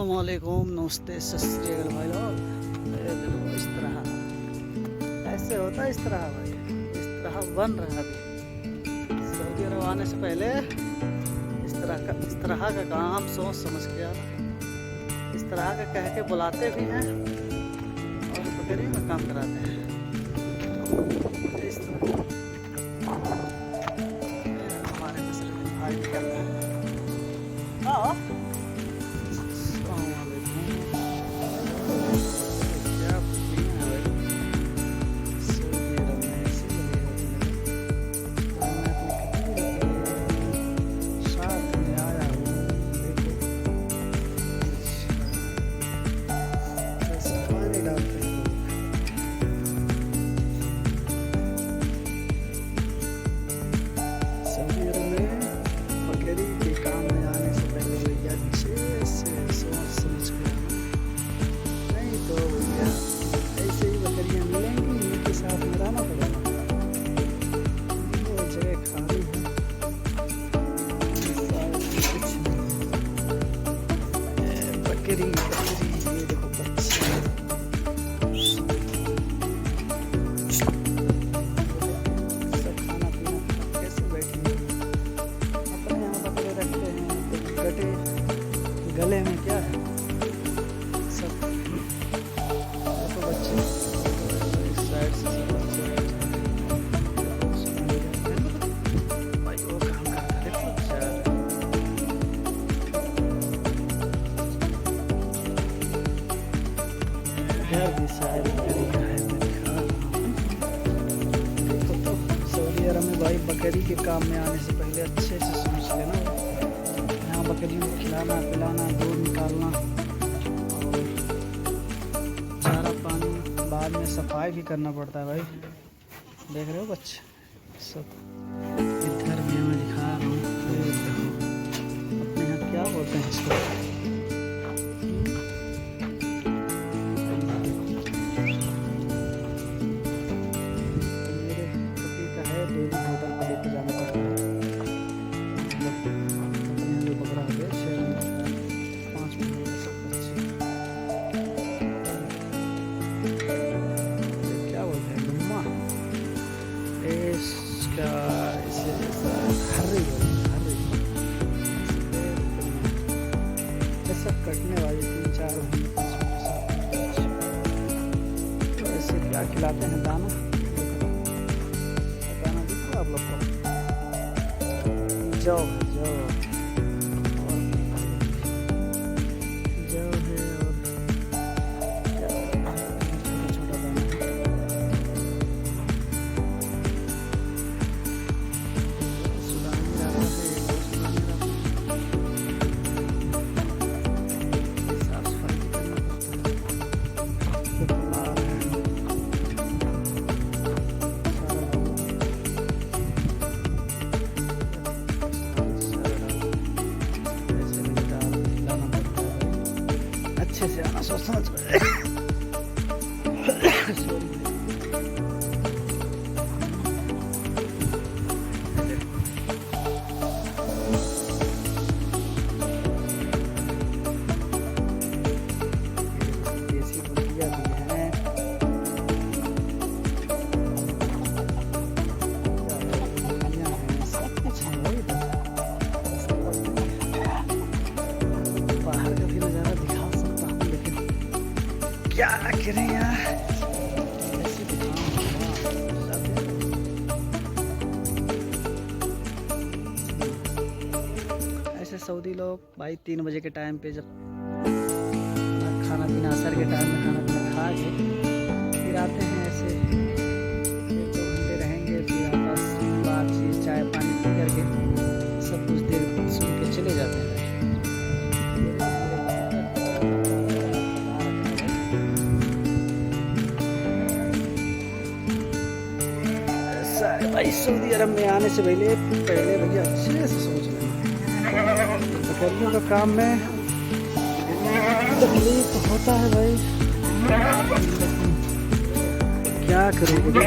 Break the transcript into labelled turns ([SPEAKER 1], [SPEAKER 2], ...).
[SPEAKER 1] अस्सलामुअलैकुम, नमस्ते, सत श्री अकाल भाई लोग। ये देखो इस तरह ऐसे होता है, इस तरह भाई इस तरह बन रहा है अभी। सऊदी अरब आने से पहले इस तरह का काम सोच समझ के आना, इस तरह का कह के बुलाते भी हैं और बकरी में काम कराते हैं। इस तरह हमारे मसले भाई निकलते हैं। हाँ बकरी ये देखो बच्चे सब खाना पीना कैसे बैठे अपने यहाँ बकरे रखते हैं तो गटे गले में क्या है सब देखो बच्चे इस साइड से भाई वो काम करता है भी शायद देखो तो सऊदी अरब में भाई बकरी के काम में आने से पहले अच्छे से सोच लेना। यहाँ बकरियों को खिलाना पिलाना, दूध निकालना और चारा पानी, बाद में सफाई भी करना पड़ता है भाई। देख रहे हो बच्चे सब इधर भी मैं दिखा रहा हूँ। अपने यहाँ क्या बोलते हैं इसको, होटल पर लेके जाना पड़ता है। अपने यहाँ जो बकरा हो गया 6 महीने 5 महीने का सब बच्चे क्या बोलते हैं गुम्मा, इसका इसे हर्री ये सब कटने वाली 3-4 महीने 5 महीने तो ऐसे क्या खिलाते हैं दाना आप लोग को जौ है और क्या छोटा दाना सुदानी रहता है, साफ सफाई करना पड़ता है। अच्छे से आना सोच समझ देसी मुर्गियाँ भी हैं, सब कुछ है भाई। बाहर का भी नज़ारा दिखा सकता हूँ लेकिन क्या करें यार, ऐसे ऐसे सऊदी लोग भाई 3 बजे के टाइम पे जब खाना पीना असर के टाइम में खाना पीना खा के फिर आते हैं, ऐसे 2 घंटे रहेंगे, फिर आपस में बातचीत चाय पानी पी करके सब कुछ देर सुन के चले जाते हैं। भाई सऊदी अरब में आने से पहले भैया अच्छे से सोच लेना। बकरियों का काम में तकलीफ होता है भाई, क्या करोगे।